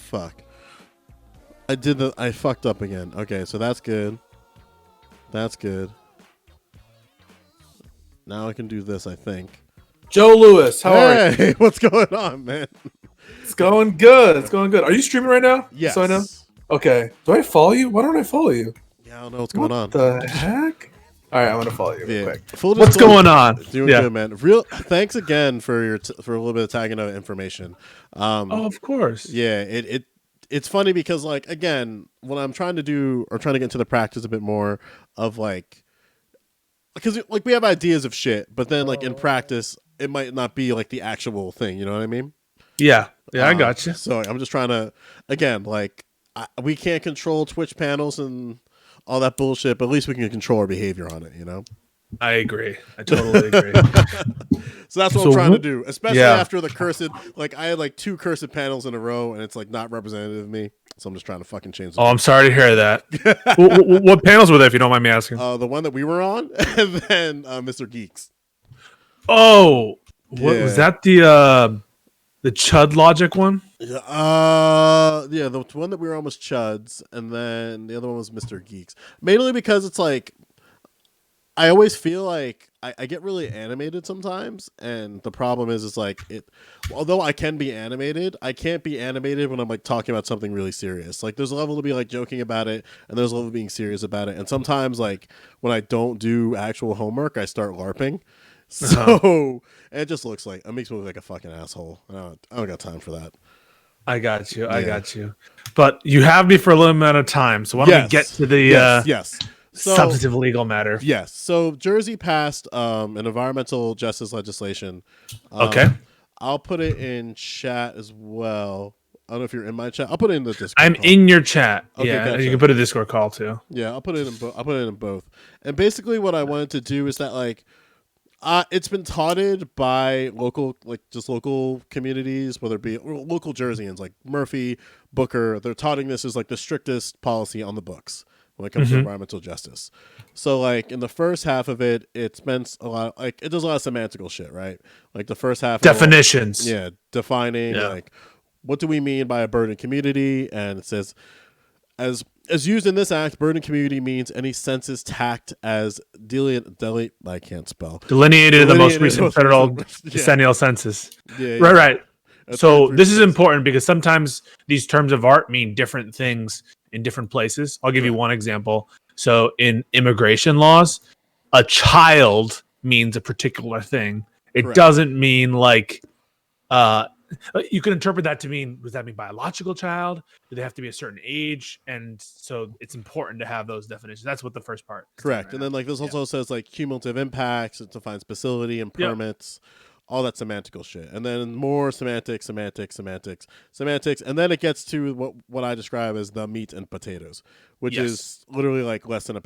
fuck? I fucked up again. Okay, so that's good. That's good. Now I can do this, I think. Joe Lewis, how are you? Hey, what's going on, man? It's going good. It's going good. Are you streaming right now? Yes. So I know. Okay. Do I follow you? Why don't I follow you? Yeah, I don't know what's going on. What the heck? All right, I'm gonna follow you real quick. Full What's disclosure, going on? Doing good, man. Thanks again for your for a little bit of tagging of information. Oh, of course. Yeah, it's funny because like again, when I'm trying to do or trying to get into the practice a bit more of like, because like we have ideas of shit, but then like in practice, it might not be like the actual thing. You know what I mean? Yeah, I got you. So I'm just trying to, again, like we can't control Twitch panels and all that bullshit, but at least we can control our behavior on it, you know? I agree. I totally agree. So that's what I'm trying to do, especially after the cursed, like I had like 2 cursed panels in a row and it's like not representative of me. So I'm just trying to fucking change it. Oh, I'm sorry to hear that. What panels were there, if you don't mind me asking? The one that we were on and then Mr. Geeks. Oh, what was that? The Chud Logic one? Yeah, the one that we were on was Chuds, and then the other one was Mr. Geeks. Mainly because it's like, I always feel like I get really animated sometimes, and the problem is like although I can be animated, I can't be animated when I'm like talking about something really serious. Like there's a level to be like joking about it, and there's a level of being serious about it. And sometimes like when I don't do actual homework, I start LARPing. So it just looks like it makes me look like a fucking asshole. I don't got time for that. I got you. I got you. But you have me for a little amount of time, so why don't we get to the substantive legal matter? Yes. So Jersey passed an environmental justice legislation. Okay. I'll put it in chat as well. I don't know if you're in my chat. I'll put it in the Discord. I'm in your chat. Okay, yeah, gotcha. you can put a Discord call too. Yeah, I'll put it in. I'll put it in both. And basically, what I wanted to do is that like. It's been touted by local communities, whether it be local Jerseyans like Murphy, Booker. They're touting this as like the strictest policy on the books when it comes to environmental justice. So like in the first half of it, it spends a lot, like it does a lot of semantical shit, right? Like the first half definitions. Defining like what do we mean by a burdened community, and it says as used in this act, burdened community means any census tacked as delineated in the most recent federal decennial census. Right. So this is important because sometimes these terms of art mean different things in different places. I'll give you one example. So in immigration laws, a child means a particular thing. It doesn't mean like you can interpret that to mean, does that mean biological child? Do they have to be a certain age? And so it's important to have those definitions. That's what the first part is. Correct. And then like this also says like cumulative impacts. It defines facility and permits, all that semantical shit. And then more semantics. And then it gets to what I describe as the meat and potatoes, which is literally like less than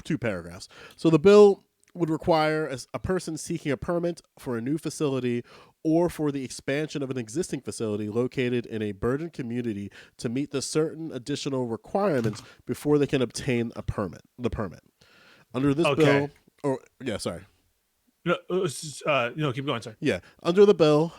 2 paragraphs. So the bill would require a person seeking a permit for a new facility or for the expansion of an existing facility located in a burdened community to meet the certain additional requirements before they can obtain the permit. Under this bill, keep going, sorry. Yeah, under the bill,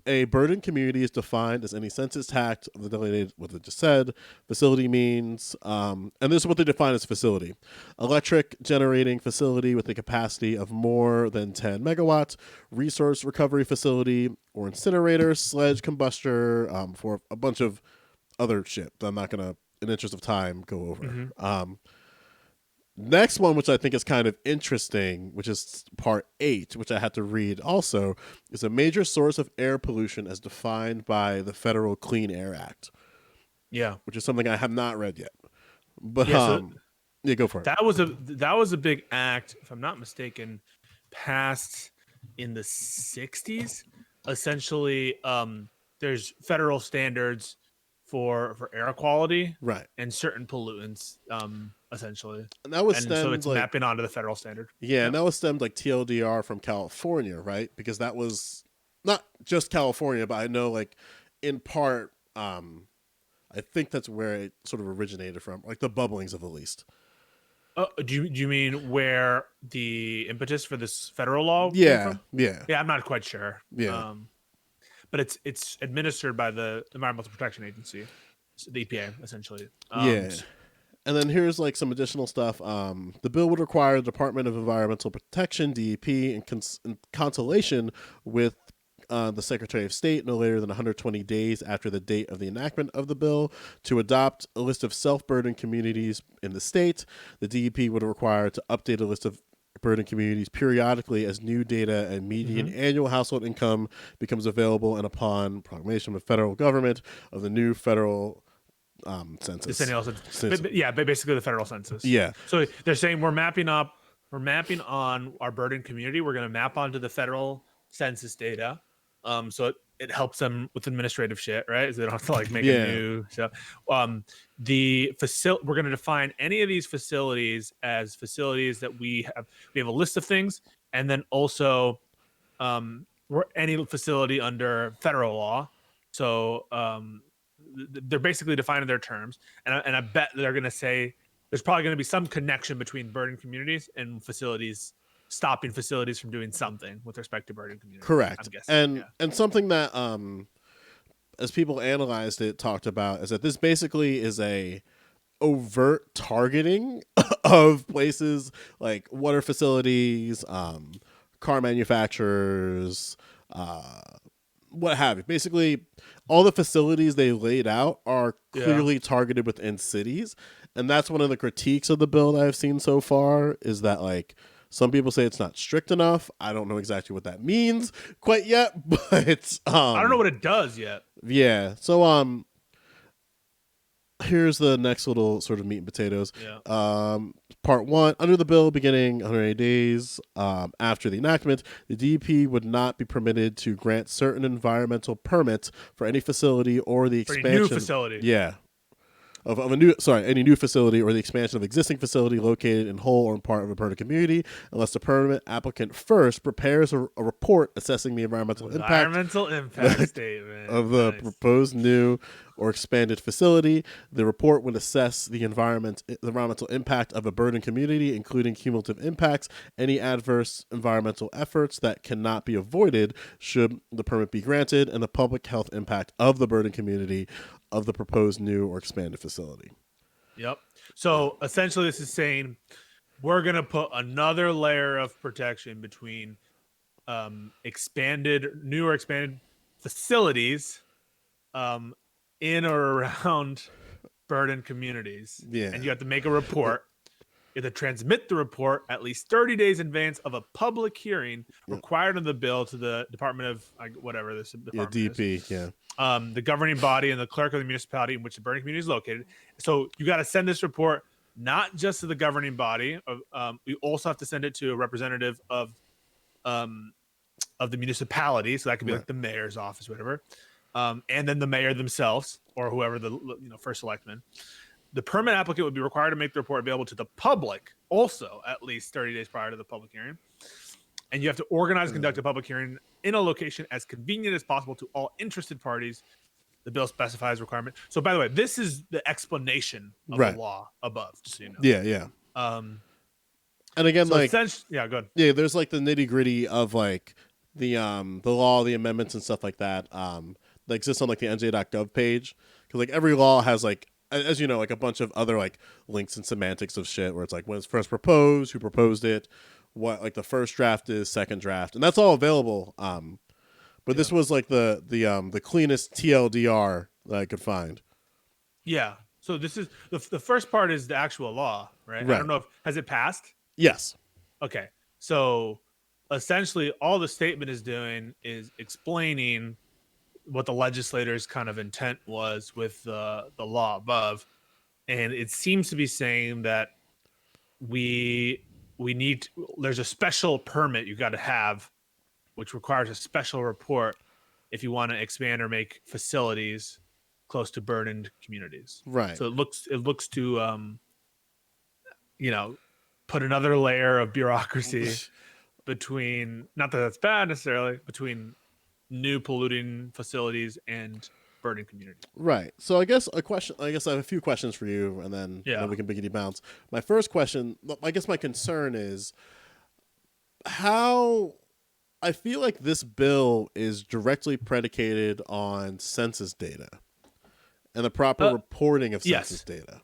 a burdened community is defined as any census tract of the delineated, what it just said. Facility means, and this is what they define as facility: electric generating facility with a capacity of more than 10 megawatts, resource recovery facility, or incinerator, sledge combustor, for a bunch of other shit that I'm not gonna, in the interest of time, go over. Next one, which I think is kind of interesting, which is part 8, which I had to read also, is a major source of air pollution as defined by the Federal Clean Air Act. Yeah. Which is something I have not read yet. But go for it. That was a big act, if I'm not mistaken, passed in the 60s. Essentially, there's federal standards for air quality, and certain pollutants, essentially, and that was so it's mapping onto the federal standard. And that was stemmed like TLDR from California, right? Because that was not just California, but I know like in part, I think that's where it sort of originated from, like the bubblings of the least. Do you mean where the impetus for this federal law came from? Yeah, I'm not quite sure. But it's administered by the Environmental Protection Agency. the EPA essentially. Yeah. And then here's like some additional stuff. The bill would require the Department of Environmental Protection (DEP) in consultation with the Secretary of State no later than 120 days after the date of the enactment of the bill to adopt a list of self-burdened communities in the state. The DEP would require to update a list of burdened communities periodically as new data and median annual household income becomes available, and upon proclamation of the federal government of the new federal census. Basically the federal census. Yeah. So they're saying we're mapping on our burdened community. We're going to map onto the federal census data. So it helps them with administrative shit, right? So they don't have to like make a new stuff. We're going to define any of these facilities as facilities that we have a list of things, and then also any facility under federal law. So they're basically defining their terms, and I bet they're going to say there's probably going to be some connection between burdened communities and facilities, stopping facilities from doing something with respect to burdened communities. Correct. I'm guessing. And something that as people analyzed it, talked about is that this basically is a overt targeting of places like water facilities, car manufacturers, what have you. Basically, all the facilities they laid out are clearly targeted within cities. And that's one of the critiques of the bill that I've seen so far, is that like some people say it's not strict enough. I don't know exactly what that means quite yet, but I don't know what it does yet. Yeah. So here's the next little sort of meat and potatoes. Part 1, under the bill beginning 180 days after the enactment, the DEP would not be permitted to grant certain environmental permits for any facility or the expansion. Any new facility. Yeah. Any new facility or the expansion of existing facility located in whole or in part of a burdened community, unless the permit applicant first prepares a report assessing the environmental impact statement of the proposed new or expanded facility. The report would assess the environmental impact of a burdened community, including cumulative impacts, any adverse environmental efforts that cannot be avoided should the permit be granted, and the public health impact of the burdened community of the proposed new or expanded facility. Yep. So essentially this is saying we're going to put another layer of protection between new or expanded facilities in or around burdened communities. Yeah. And you have to make a report. You have to transmit the report at least 30 days in advance of a public hearing required in the bill to the Department of whatever this department DP, is. The governing body and the clerk of the municipality in which the burning community is located. So you got to send this report not just to the governing body. We also have to send it to a representative of the municipality. So that could be like the mayor's office, whatever. And then the mayor themselves or whoever the first selectman. The permit applicant would be required to make the report available to the public also at least 30 days prior to the public hearing. And you have to organize and conduct a public hearing in a location as convenient as possible to all interested parties. The bill specifies requirement. So, by the way, this is the explanation of the law above, just so you know. Yeah. And again, so like, go ahead. Yeah, there's like the nitty gritty of like the law, the amendments, and stuff like that. That exists on like the NJ.gov page, because like every law has like, as you know, like a bunch of other like links and semantics of shit where it's like when it's first proposed, who proposed it, what like the first draft is, second draft, and that's all available. But this was like the cleanest TLDR that I could find. Yeah. So this is the first part is the actual law, right? I don't know has it passed? Yes. Okay. So essentially, all the statement is doing is explaining what the legislators' kind of intent was with the law above, and it seems to be saying that there's a special permit you got to have, which requires a special report if you want to expand or make facilities close to burdened communities. Right. So it looks to put another layer of bureaucracy between, not that that's bad necessarily, between new polluting facilities and burdened communities. Right. So I guess I have a few questions for you, and then we can biggity bounce. My first question, I guess my concern is how I feel like this bill is directly predicated on census data. and the proper reporting of census yes. data.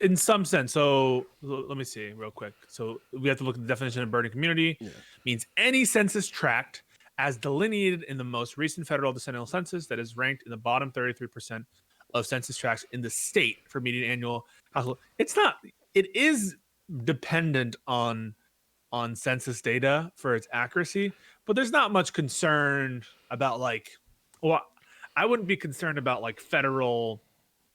In some sense. So let me see real quick. So we have to look at the definition of burden community. Yeah. Means any census tract as delineated in the most recent federal decennial census that is ranked in the bottom 33% of census tracts in the state for median annual household. It is dependent on census data for its accuracy, but there's not much concern about I wouldn't be concerned about like federal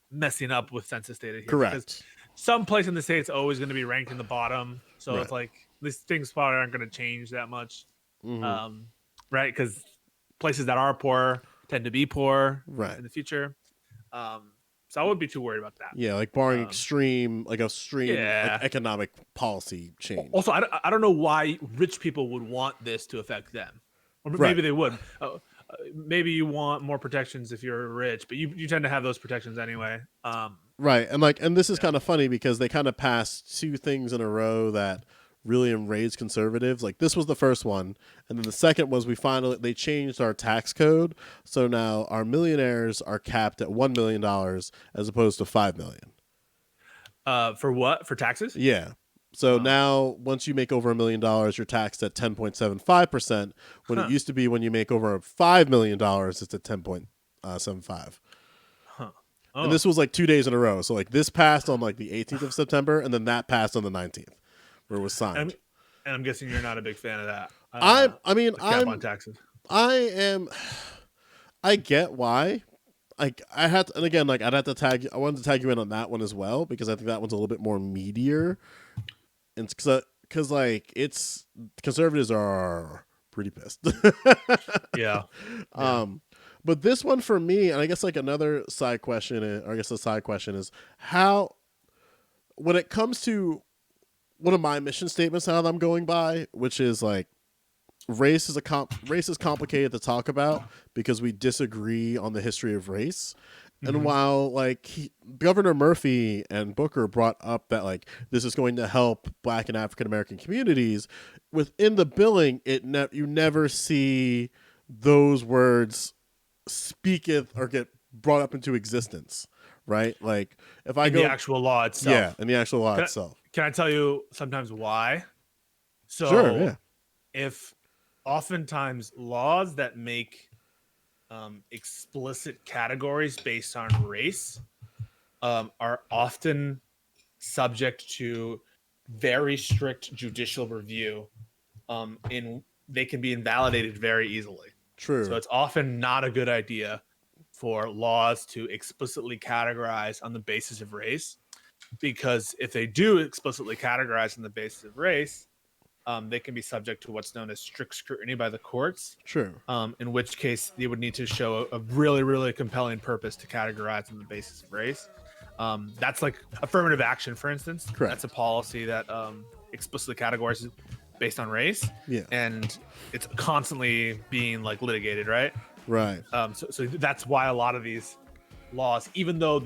messing up with census data here. Correct. Because some place in the state's always going to be ranked in the bottom, so right. It's like these things probably aren't going to change that much, right? Because places that are poor tend to be poor in the future. So I wouldn't be too worried about that. Yeah, like barring extreme like economic policy change. Also, I don't know why rich people would want this to affect them, or maybe they would. Maybe you want more protections if you're rich, but you tend to have those protections anyway. Right, and this is kind of funny because they kind of passed two things in a row that really enraged conservatives. Like this was the first one, and then the second was they changed our tax code, so now our millionaires are capped at $1 million as opposed to $5 million. For what? For taxes? Yeah. So now, once you make over $1 million, you're taxed at 10.75%. When it used to be, when you make over $5 million, it's at 10.75. And this was like 2 days in a row. So like this passed on like the 18th of September, and then that passed on the 19th, where it was signed. And I'm guessing you're not a big fan of that. I'm on taxes. I get why. Like I had to, and again, like I wanted to tag you in on that one as well because I think that one's a little bit more meatier. And because like conservatives are pretty pissed. Yeah. But this one for me, and I guess like another side question, or I guess the side question is how, when it comes to one of my mission statements that I'm going by, which is like race is complicated to talk about because we disagree on the history of race. And while like Governor Murphy and Booker brought up that like this is going to help Black and African American communities, within the billing, you never see those words speaketh or get brought up into existence, right? Like if I go the actual law itself, yeah, in the actual law itself. Can I tell you sometimes why? So sure, yeah. If oftentimes laws that make explicit categories based on race are often subject to very strict judicial review, they can be invalidated very easily. True. So it's often not a good idea for laws to explicitly categorize on the basis of race, because if they do explicitly categorize on the basis of race, they can be subject to what's known as strict scrutiny by the courts. True. In which case, they would need to show a really, really compelling purpose to categorize on the basis of race. That's like affirmative action, for instance. Correct. That's a policy that explicitly categorizes based on race. Yeah. And it's constantly being like litigated, right? Right. So that's why a lot of these laws, even though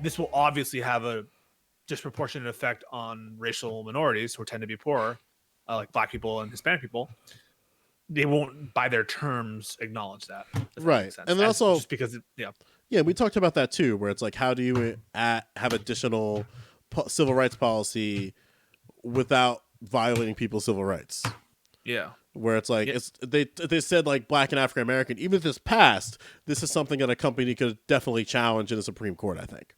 this will obviously have a disproportionate effect on racial minorities who tend to be poorer, like Black people and Hispanic people, they won't by their terms acknowledge that. Right. And then also just because we talked about that too, where it's like, how do you have additional civil rights policy without violating people's civil rights? Yeah. Where it's like they said like Black and African American, even if this passed, this is something that a company could definitely challenge in the Supreme Court, I think.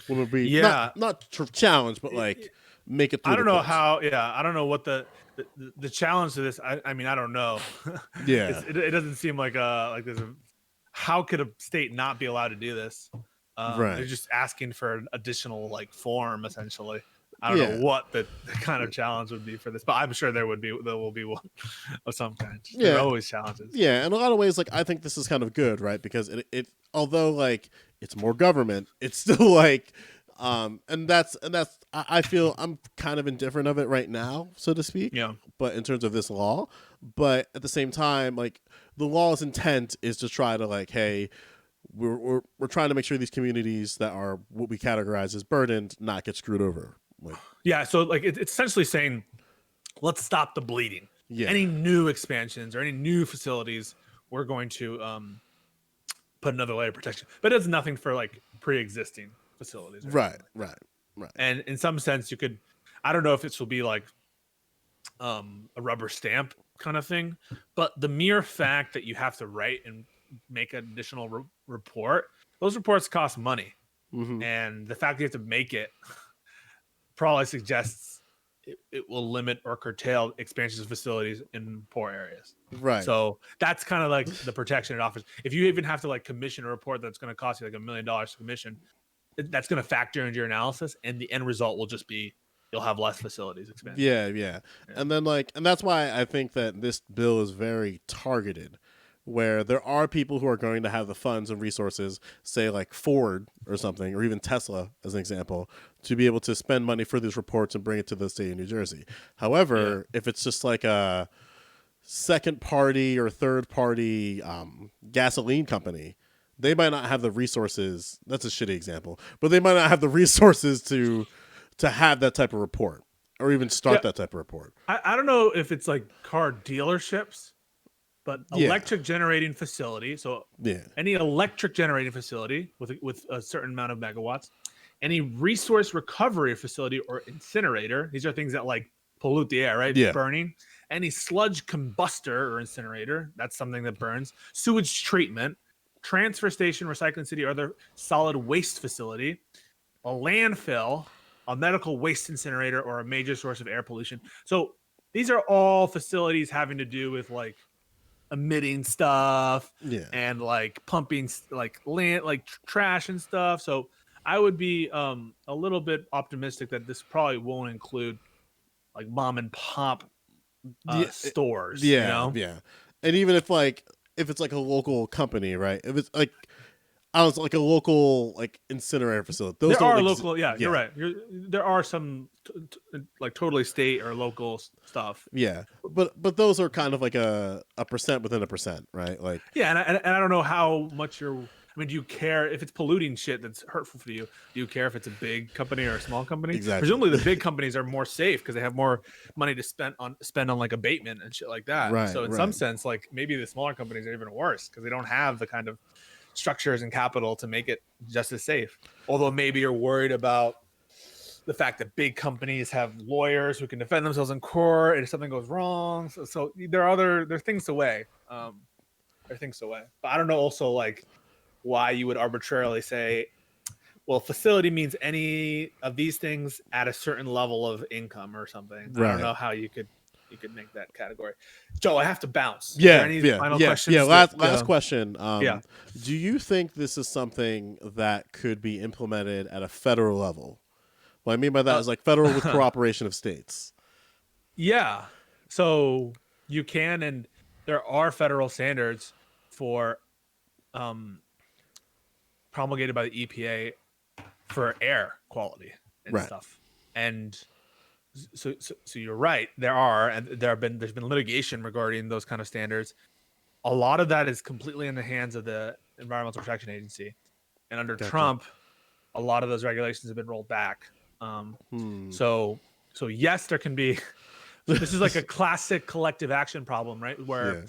Would be not challenge, but like make it through. I don't know how. Yeah, I don't know what the challenge to this. I mean, I don't know. Yeah, it doesn't seem like there's a. How could a state not be allowed to do this? Right. They're just asking for an additional like form, essentially. I don't know what the kind of challenge would be for this, but I'm sure there will be one of some kind. There are always challenges. Yeah, in a lot of ways, like I think this is kind of good, right? Because it although like it's more government, it's still like, and that's I feel I'm kind of indifferent of it right now, so to speak. Yeah. But in terms of this law, but at the same time, like the law's intent is to try to like, hey, we're trying to make sure these communities that are what we categorize as burdened not get screwed over. Like, yeah, so like it's essentially saying, let's stop the bleeding. Yeah. Any new expansions or any new facilities, we're going to put another layer of protection. But it does nothing for like pre-existing facilities. Right. And in some sense, you could, I don't know if this will be like a rubber stamp kind of thing, but the mere fact that you have to write and make an additional report, those reports cost money. And the fact that you have to make it probably suggests it will limit or curtail expansions of facilities in poor areas. Right. So that's kind of like the protection it offers. If you even have to like commission a report that's going to cost you like $1 million to commission, that's going to factor into your analysis, and the end result will just be you'll have less facilities expanded. Yeah. And then and that's why I think that this bill is very targeted, where there are people who are going to have the funds and resources, say like Ford or something, or even Tesla as an example, to be able to spend money for these reports and bring it to the state of New Jersey. However, if it's just like a second party or third party gasoline company, they might not have the resources. That's a shitty example, but they might not have the resources to have that type of report or even start that type of report. I don't know if it's like car dealerships, but electric generating facility. So any electric generating facility with a certain amount of megawatts, any resource recovery facility or incinerator. These are things that like pollute the air, right? Yeah. Burning. Any sludge combustor or incinerator. That's something that burns. Sewage treatment, transfer station, recycling city, or other solid waste facility, a landfill, a medical waste incinerator, or a major source of air pollution. So these are all facilities having to do with like emitting stuff and like pumping like land, like trash and stuff. So I would be a little bit optimistic that this probably won't include like mom and pop stores. Yeah. And even if it's like a local company, right? If it's like I was like a local like incinerator facility. Those there are local, you're right. There are some like totally state or local stuff. Yeah, but those are kind of like a percent within a percent, right? Like and I don't know how much you're. I mean, do you care if it's polluting shit that's hurtful for you? Do you care if it's a big company or a small company? Exactly. Presumably, the big companies are more safe because they have more money to spend on like abatement and shit like that. Right. So in some sense, like maybe the smaller companies are even worse because they don't have the kind of structures and capital to make it just as safe. Although maybe you're worried about the fact that big companies have lawyers who can defend themselves in court and if something goes wrong. So there are things to weigh. There are things to weigh. But I don't know also like why you would arbitrarily say, well, facility means any of these things at a certain level of income or something. Right. I don't know how you could make that category. Joe, I have to bounce. Final questions? Last question. Do you think this is something that could be implemented at a federal level? What I mean by that is like federal with cooperation of states. Yeah. So you can, and there are federal standards for promulgated by the EPA for air quality and stuff. And so you're right. There's been litigation regarding those kind of standards. A lot of that is completely in the hands of the Environmental Protection Agency, and under Trump, a lot of those regulations have been rolled back. So yes, there can be. This is like a classic collective action problem, right? Where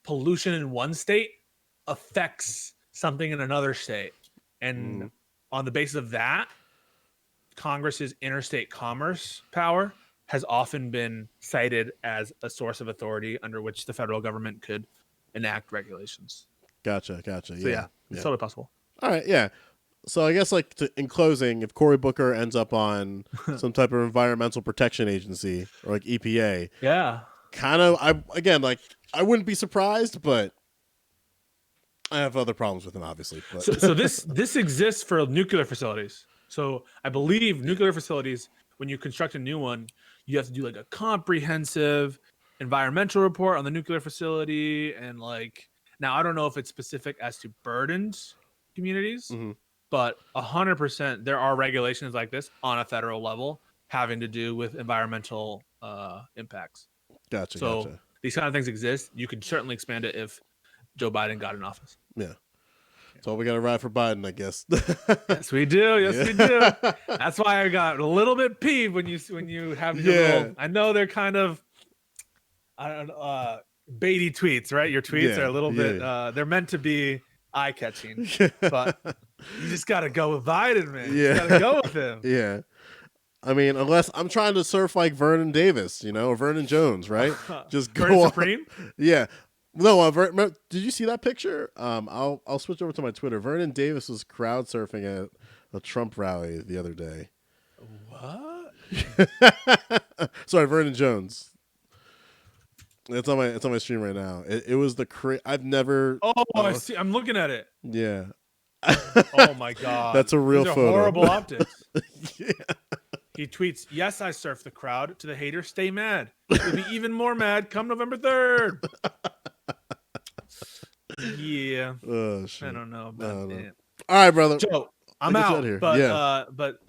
pollution in one state affects something in another state, and on the basis of that, Congress's interstate commerce power has often been cited as a source of authority under which the federal government could enact regulations. Gotcha. So it's totally possible. All right, yeah. So I guess in closing, if Cory Booker ends up on some type of environmental protection agency or like EPA, I wouldn't be surprised, but I have other problems with him, obviously. But. So this exists for nuclear facilities. So I believe nuclear facilities, when you construct a new one, you have to do like a comprehensive environmental report on the nuclear facility. And like, now I don't know if it's specific as to burdened communities, but 100% there are regulations like this on a federal level having to do with environmental impacts. Gotcha. These kind of things exist. You could certainly expand it if Joe Biden got in office. Yeah. So we got to ride for Biden, I guess. Yes, we do. We do. That's why I got a little bit peeved when you have your little, I know they're kind of baity tweets, right? Your tweets are a little bit they're meant to be eye-catching. But you just gotta go with Biden, man. Yeah. You gotta go with him. Yeah. I mean, unless I'm trying to surf like Vernon Davis, or Vernon Jones, right? Just go Vernon on. Supreme? Yeah. No, did you see that picture? I'll switch over to my Twitter. Vernon Davis was crowd surfing at a Trump rally the other day. What? Sorry, Vernon Jones. It's on my stream right now. It was I've never. Oh, I see. I'm looking at it. Yeah. Oh my god. That's a real These are photo. horrible optics. Yeah. He tweets, "Yes, I surf the crowd. To the haters, stay mad. You'll be even more mad come November 3rd." Yeah. Oh, shit. I don't know about that. All right, brother. Joe, I'm out. here. But yeah. but